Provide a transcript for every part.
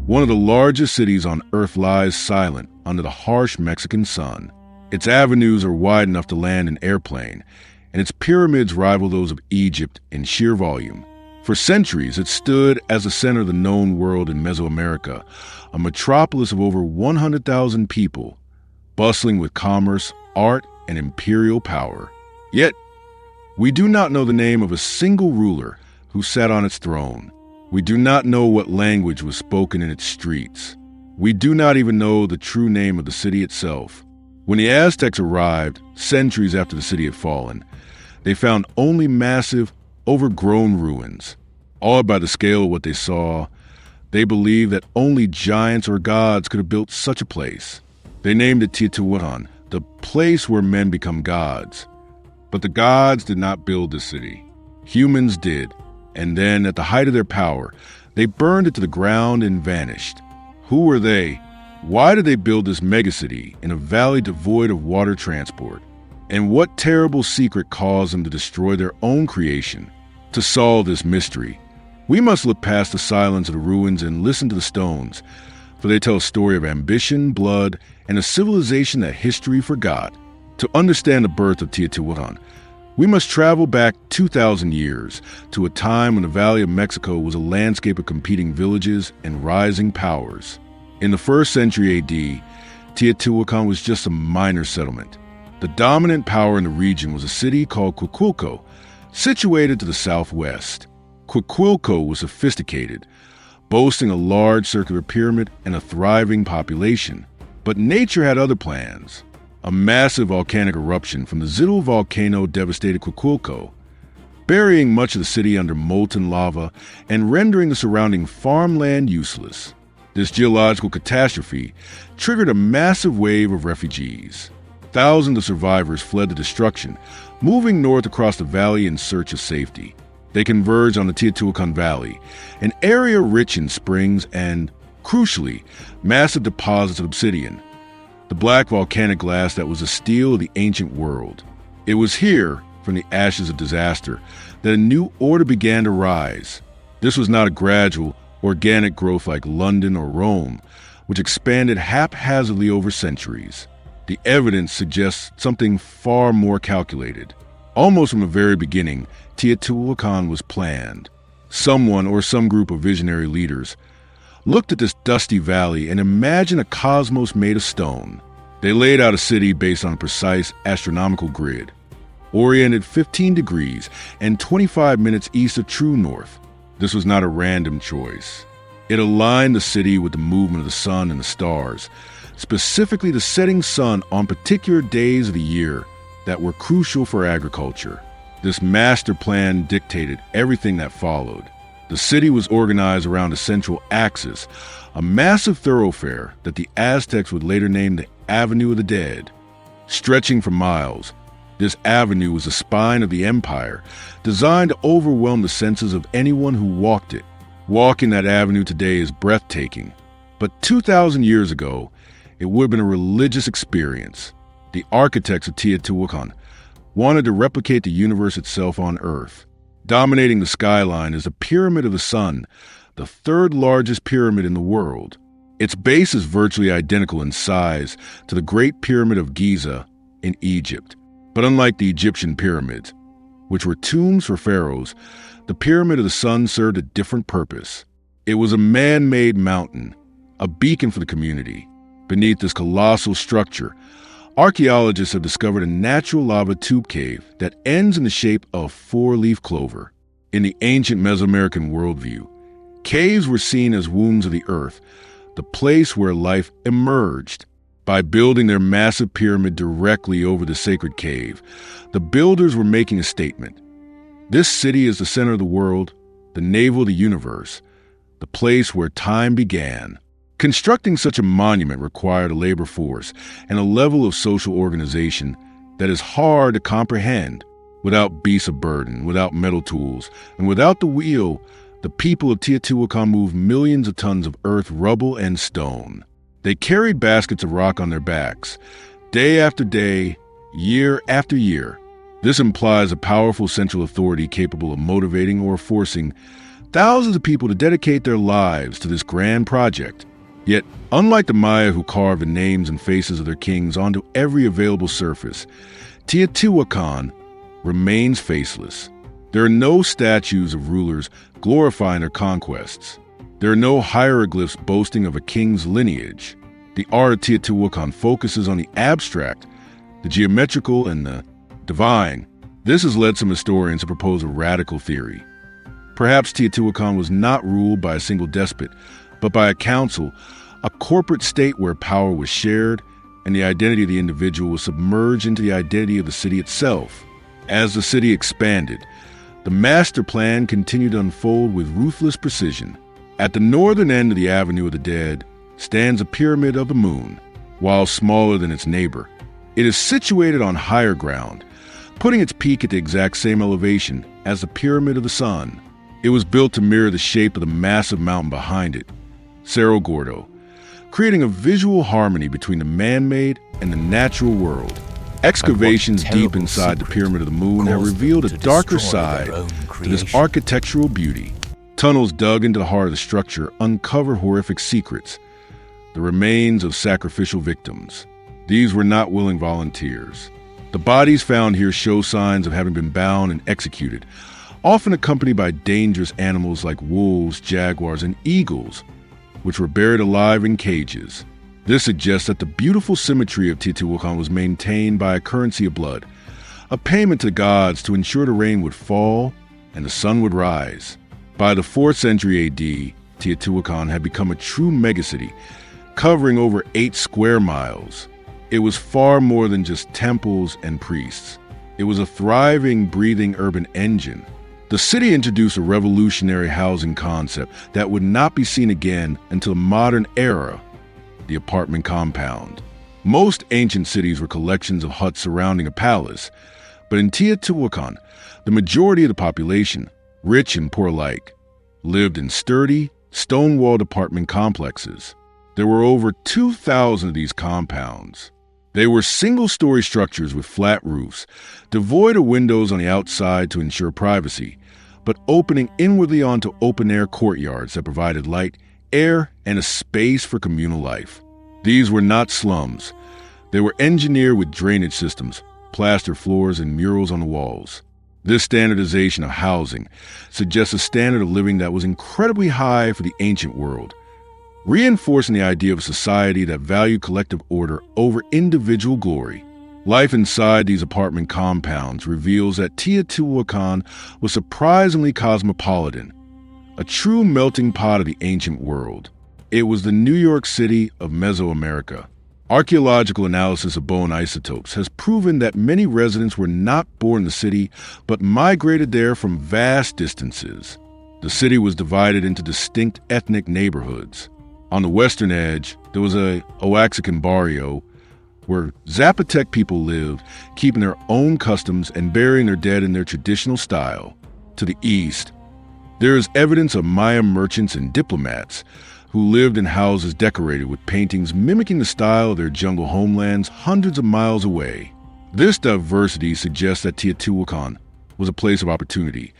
One of the largest cities on Earth lies silent under the harsh Mexican sun. Its avenues are wide enough to land an airplane, and its pyramids rival those of Egypt in sheer volume. For centuries, it stood as the center of the known world in Mesoamerica, a metropolis of over 100,000 people, bustling with commerce, art, and imperial power. Yet, we do not know the name of a single ruler who sat on its throne. We do not know what language was spoken in its streets. We do not even know the true name of the city itself. When the Aztecs arrived, centuries after the city had fallen, they found only massive, overgrown ruins. Awed by the scale of what they saw, they believed that only giants or gods could have built such a place. They named it Teotihuacan, the place where men become gods. But the gods did not build the city. Humans did, and then, at the height of their power, they burned it to the ground and vanished. Who were they? Why did they build this megacity in a valley devoid of water transport? And what terrible secret caused them to destroy their own creation? To solve this mystery, we must look past the silence of the ruins and listen to the stones, for they tell a story of ambition, blood, and a civilization that history forgot. To understand the birth of Teotihuacan, we must travel back 2,000 years to a time when the Valley of Mexico was a landscape of competing villages and rising powers. In the 1st century AD, Teotihuacan was just a minor settlement. The dominant power in the region was a city called Cuicuilco, situated to the southwest. Cuicuilco was sophisticated, boasting a large circular pyramid and a thriving population. But nature had other plans. A massive volcanic eruption from the Zittel volcano devastated Cuicuilco, burying much of the city under molten lava and rendering the surrounding farmland useless. This geological catastrophe triggered a massive wave of refugees. Thousands of survivors fled the destruction, moving north across the valley in search of safety. They converged on the Teotihuacan Valley, an area rich in springs and, crucially, massive deposits of obsidian, the black volcanic glass that was the steel of the ancient world. It was here, from the ashes of disaster, that a new order began to rise. This was not a gradual, organic growth like London or Rome, which expanded haphazardly over centuries. The evidence suggests something far more calculated. Almost from the very beginning, Teotihuacan was planned. Someone or some group of visionary leaders looked at this dusty valley and imagined a cosmos made of stone. They laid out a city based on a precise astronomical grid, oriented 15 degrees and 25 minutes east of true north. This was not a random choice. It aligned the city with the movement of the sun and the stars, specifically the setting sun on particular days of the year that were crucial for agriculture. This master plan dictated everything that followed. The city was organized around a central axis, a massive thoroughfare that the Aztecs would later name the Avenue of the Dead. Stretching for miles, this avenue was the spine of the empire, designed to overwhelm the senses of anyone who walked it. Walking that avenue today is breathtaking, but 2,000 years ago, it would have been a religious experience. The architects of Teotihuacan wanted to replicate the universe itself on Earth. Dominating the skyline is the Pyramid of the Sun, the 3rd largest pyramid in the world. Its base is virtually identical in size to the Great Pyramid of Giza in Egypt. But unlike the Egyptian pyramids, which were tombs for pharaohs, the Pyramid of the Sun served a different purpose. It was a man-made mountain, a beacon for the community. Beneath this colossal structure, archaeologists have discovered a natural lava tube cave that ends in the shape of 4-leaf clover. In the ancient Mesoamerican worldview, caves were seen as wombs of the earth, the place where life emerged. By building their massive pyramid directly over the sacred cave, the builders were making a statement. This city is the center of the world, the navel of the universe, the place where time began. Constructing such a monument required a labor force and a level of social organization that is hard to comprehend. Without beasts of burden, without metal tools, and without the wheel, the people of Teotihuacan moved millions of tons of earth, rubble, and stone. They carried baskets of rock on their backs, day after day, year after year. This implies a powerful central authority capable of motivating or forcing thousands of people to dedicate their lives to this grand project. Yet, unlike the Maya who carved the names and faces of their kings onto every available surface, Teotihuacan remains faceless. There are no statues of rulers glorifying their conquests. There are no hieroglyphs boasting of a king's lineage. The art of Teotihuacan focuses on the abstract, the geometrical, and the divine. This has led some historians to propose a radical theory. Perhaps Teotihuacan was not ruled by a single despot, but by a council, a corporate state where power was shared and the identity of the individual was submerged into the identity of the city itself. As the city expanded, the master plan continued to unfold with ruthless precision. At the northern end of the Avenue of the Dead stands a Pyramid of the Moon. While smaller than its neighbor, it is situated on higher ground, putting its peak at the exact same elevation as the Pyramid of the Sun. It was built to mirror the shape of the massive mountain behind it, Cerro Gordo, creating a visual harmony between the man-made and the natural world. Excavations deep inside the Pyramid of the Moon have revealed a darker side to this architectural beauty. Tunnels dug into the heart of the structure uncover horrific secrets, the remains of sacrificial victims. These were not willing volunteers. The bodies found here show signs of having been bound and executed, often accompanied by dangerous animals like wolves, jaguars, and eagles, which were buried alive in cages. This suggests that the beautiful symmetry of Teotihuacan was maintained by a currency of blood, a payment to the gods to ensure the rain would fall and the sun would rise. By the 4th century AD, Teotihuacan had become a true megacity, covering over 8 square miles. It was far more than just temples and priests. It was a thriving, breathing urban engine. The city introduced a revolutionary housing concept that would not be seen again until the modern era, the apartment compound. Most ancient cities were collections of huts surrounding a palace, but in Teotihuacan, the majority of the population, rich and poor alike, lived in sturdy, stone-walled apartment complexes. There were over 2,000 of these compounds. They were single-story structures with flat roofs, devoid of windows on the outside to ensure privacy, but opening inwardly onto open-air courtyards that provided light, air, and a space for communal life. These were not slums. They were engineered with drainage systems, plaster floors, and murals on the walls. This standardization of housing suggests a standard of living that was incredibly high for the ancient world, reinforcing the idea of a society that valued collective order over individual glory. Life inside these apartment compounds reveals that Teotihuacan was surprisingly cosmopolitan, a true melting pot of the ancient world. It was the New York City of Mesoamerica. Archaeological analysis of bone isotopes has proven that many residents were not born in the city, but migrated there from vast distances. The city was divided into distinct ethnic neighborhoods. On the western edge, there was a Oaxacan barrio where Zapotec people lived, keeping their own customs and burying their dead in their traditional style. To the east, there is evidence of Maya merchants and diplomats who lived in houses decorated with paintings mimicking the style of their jungle homelands hundreds of miles away. This diversity suggests that Teotihuacan was a place of opportunity,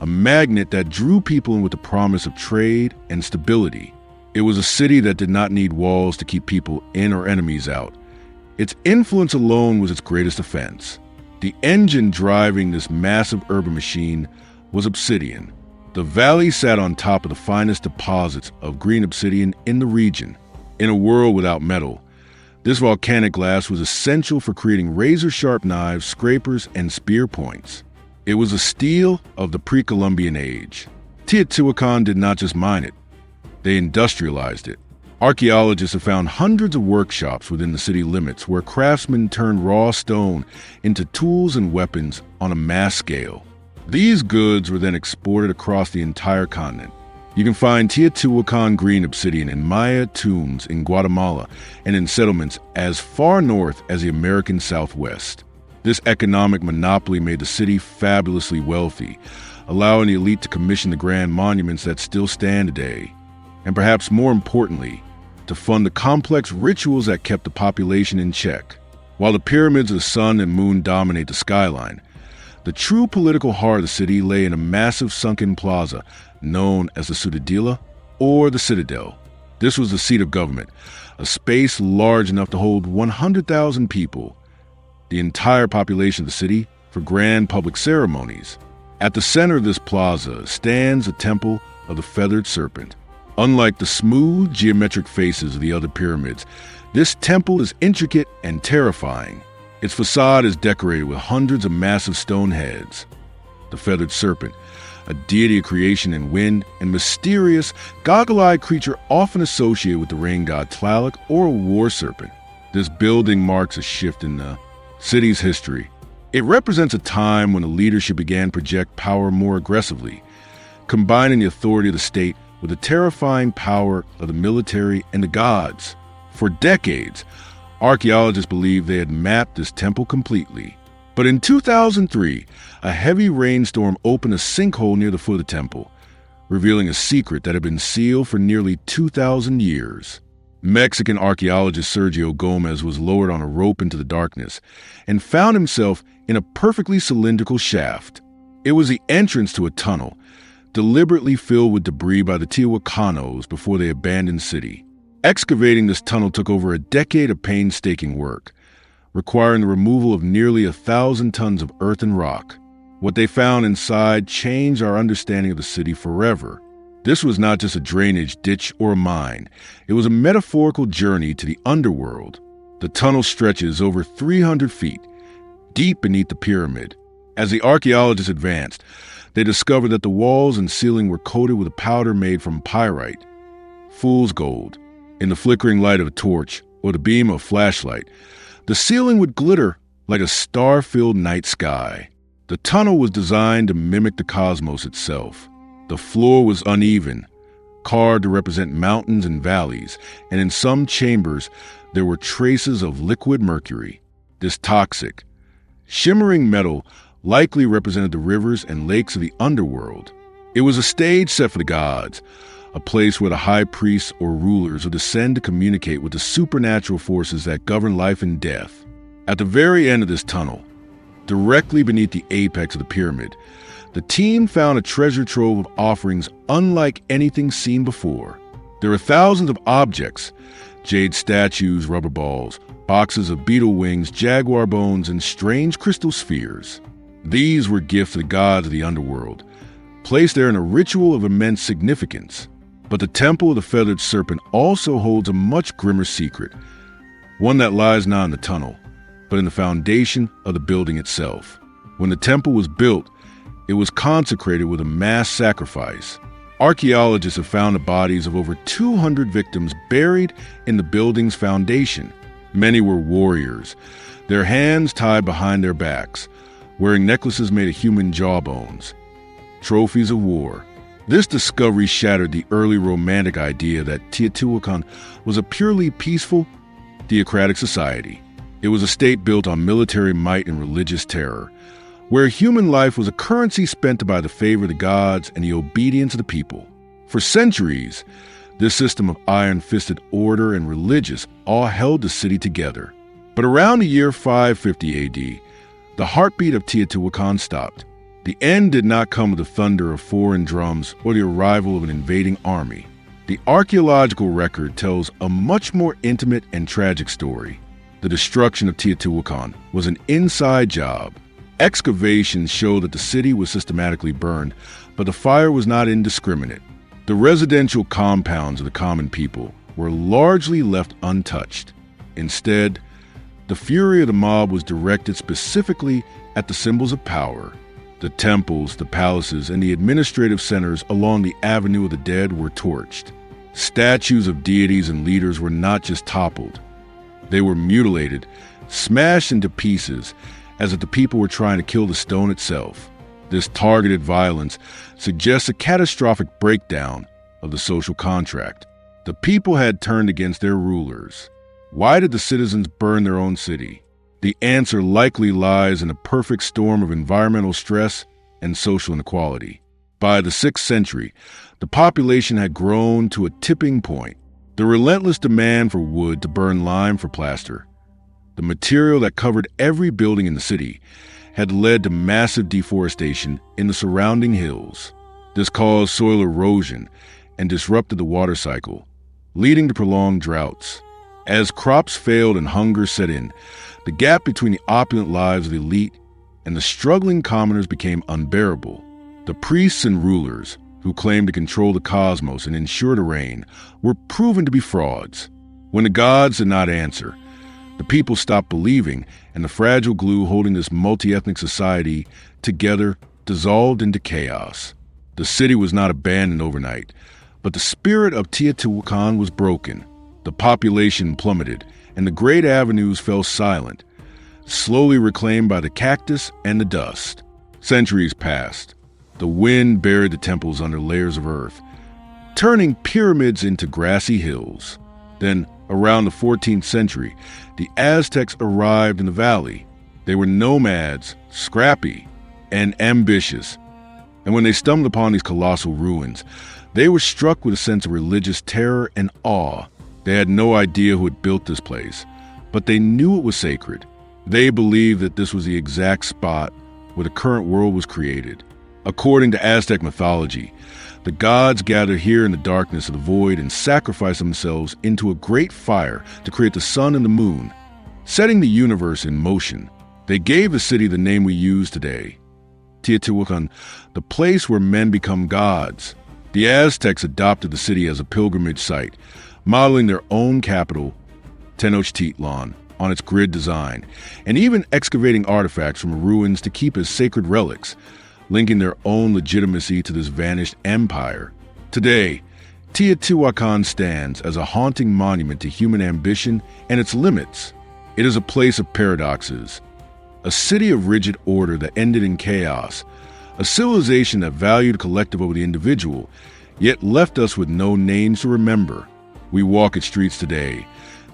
a magnet that drew people in with the promise of trade and stability. It was a city that did not need walls to keep people in or enemies out. Its influence alone was its greatest offense. The engine driving this massive urban machine was obsidian. The valley sat on top of the finest deposits of green obsidian in the region. In a world without metal, this volcanic glass was essential for creating razor-sharp knives, scrapers, and spear points. It was a steel of the pre-Columbian age. Teotihuacan did not just mine it, they industrialized it. Archaeologists have found hundreds of workshops within the city limits where craftsmen turned raw stone into tools and weapons on a mass scale. These goods were then exported across the entire continent. You can find Teotihuacan green obsidian in Maya tombs in Guatemala and in settlements as far north as the American Southwest. This economic monopoly made the city fabulously wealthy, allowing the elite to commission the grand monuments that still stand today. And perhaps more importantly, to fund the complex rituals that kept the population in check. While the pyramids of the sun and moon dominate the skyline, The true political heart of the city lay in a massive sunken plaza known as the Ciudadela or the Citadel. This was the seat of government, a space large enough to hold 100,000 people, the entire population of the city, for grand public ceremonies. At the center of this plaza stands a temple of the feathered serpent. Unlike the smooth, geometric faces of the other pyramids, this temple is intricate and terrifying. Its facade is decorated with hundreds of massive stone heads. The feathered serpent, a deity of creation and wind, and mysterious, goggle-eyed creature often associated with the rain god Tlaloc or a war serpent. This building marks a shift in the city's history. It represents a time when the leadership began to project power more aggressively, combining the authority of the state with the terrifying power of the military and the gods. For decades, archaeologists believed they had mapped this temple completely. But in 2003, a heavy rainstorm opened a sinkhole near the foot of the temple, revealing a secret that had been sealed for nearly 2,000 years. Mexican archaeologist Sergio Gomez was lowered on a rope into the darkness and found himself in a perfectly cylindrical shaft. It was the entrance to a tunnel, deliberately filled with debris by the Teotihuacanos before they abandoned the city. Excavating this tunnel took over a decade of painstaking work, requiring the removal of nearly 1,000 tons of earth and rock. What they found inside changed our understanding of the city forever. This was not just a drainage ditch or a mine. It was a metaphorical journey to the underworld. The tunnel stretches over 300 feet, deep beneath the pyramid. As the archaeologists advanced, they discovered that the walls and ceiling were coated with a powder made from pyrite, fool's gold. In the flickering light of a torch or the beam of a flashlight, the ceiling would glitter like a star-filled night sky. The tunnel was designed to mimic the cosmos itself. The floor was uneven, carved to represent mountains and valleys, and in some chambers there were traces of liquid mercury. This toxic, shimmering metal likely represented the rivers and lakes of the underworld. It was a stage set for the gods, a place where the high priests or rulers would descend to communicate with the supernatural forces that govern life and death. At the very end of this tunnel, directly beneath the apex of the pyramid, the team found a treasure trove of offerings unlike anything seen before. There were thousands of objects: jade statues, rubber balls, boxes of beetle wings, jaguar bones, and strange crystal spheres. These were gifts to the gods of the underworld, placed there in a ritual of immense significance. But the Temple of the Feathered Serpent also holds a much grimmer secret, one that lies not in the tunnel, but in the foundation of the building itself. When the temple was built, it was consecrated with a mass sacrifice. Archaeologists have found the bodies of over 200 victims buried in the building's foundation. Many were warriors, their hands tied behind their backs, wearing necklaces made of human jawbones, trophies of war. This discovery shattered the early romantic idea that Teotihuacan was a purely peaceful, theocratic society. It was a state built on military might and religious terror, where human life was a currency spent to buy the favor of the gods and the obedience of the people. For centuries, this system of iron-fisted order and religious all held the city together. But around the year 550 AD, the heartbeat of Teotihuacan stopped. The end did not come with the thunder of foreign drums or the arrival of an invading army. The archaeological record tells a much more intimate and tragic story. The destruction of Teotihuacan was an inside job. Excavations show that the city was systematically burned, but the fire was not indiscriminate. The residential compounds of the common people were largely left untouched. Instead, the fury of the mob was directed specifically at the symbols of power. The temples, the palaces, and the administrative centers along the Avenue of the Dead were torched. Statues of deities and leaders were not just toppled. They were mutilated, smashed into pieces, as if the people were trying to kill the stone itself. This targeted violence suggests a catastrophic breakdown of the social contract. The people had turned against their rulers. Why did the citizens burn their own city? The answer likely lies in a perfect storm of environmental stress and social inequality. By the 6th century, the population had grown to a tipping point. The relentless demand for wood to burn lime for plaster, the material that covered every building in the city, had led to massive deforestation in the surrounding hills. This caused soil erosion and disrupted the water cycle, leading to prolonged droughts. As crops failed and hunger set in, the gap between the opulent lives of the elite and the struggling commoners became unbearable. The priests and rulers, who claimed to control the cosmos and ensure the rain, were proven to be frauds. When the gods did not answer, the people stopped believing, and the fragile glue holding this multi-ethnic society together dissolved into chaos. The city was not abandoned overnight, but the spirit of Teotihuacan was broken. The population plummeted, and the great avenues fell silent, slowly reclaimed by the cactus and the dust. Centuries passed. The wind buried the temples under layers of earth, turning pyramids into grassy hills. Then, around the 14th century, the Aztecs arrived in the valley. They were nomads, scrappy, and ambitious. And when they stumbled upon these colossal ruins, they were struck with a sense of religious terror and awe. They had no idea who had built this place, but they knew it was sacred. They believed that this was the exact spot where the current world was created. According to Aztec mythology, the gods gathered here in the darkness of the void and sacrificed themselves into a great fire to create the sun and the moon, setting the universe in motion. They gave the city the name we use today, Teotihuacan, the place where men become gods. The Aztecs adopted the city as a pilgrimage site, modeling their own capital, Tenochtitlan, on its grid design, and even excavating artifacts from ruins to keep as sacred relics, linking their own legitimacy to this vanished empire. Today, Teotihuacan stands as a haunting monument to human ambition and its limits. It is a place of paradoxes, a city of rigid order that ended in chaos, a civilization that valued collective over the individual, yet left us with no names to remember. We walk its streets today,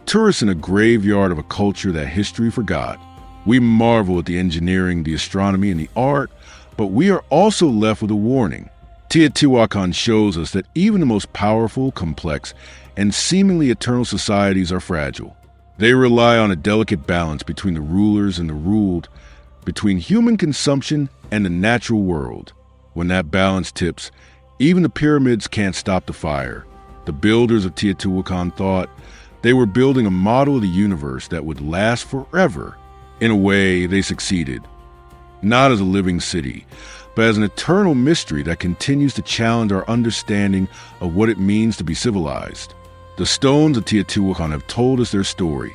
tourists in a graveyard of a culture that history forgot. We marvel at the engineering, the astronomy, and the art, but we are also left with a warning. Teotihuacan shows us that even the most powerful, complex, and seemingly eternal societies are fragile. They rely on a delicate balance between the rulers and the ruled, between human consumption and the natural world. When that balance tips, even the pyramids can't stop the fire. The builders of Teotihuacan thought they were building a model of the universe that would last forever. In a way, they succeeded. Not as a living city, but as an eternal mystery that continues to challenge our understanding of what it means to be civilized. The stones of Teotihuacan have told us their story,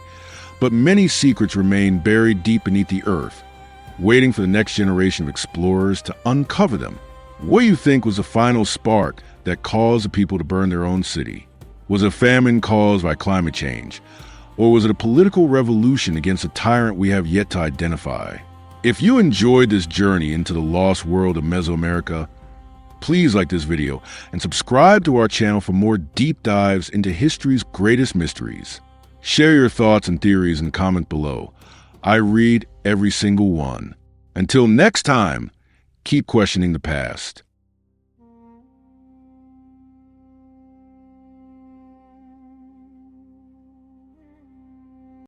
but many secrets remain buried deep beneath the earth, waiting for the next generation of explorers to uncover them. What do you think was the final spark that caused the people to burn their own city? Was it famine caused by climate change? Or was it a political revolution against a tyrant we have yet to identify? If you enjoyed this journey into the lost world of Mesoamerica, please like this video and subscribe to our channel for more deep dives into history's greatest mysteries. Share your thoughts and theories and comment below. I read every single one. Until next time, keep questioning the past.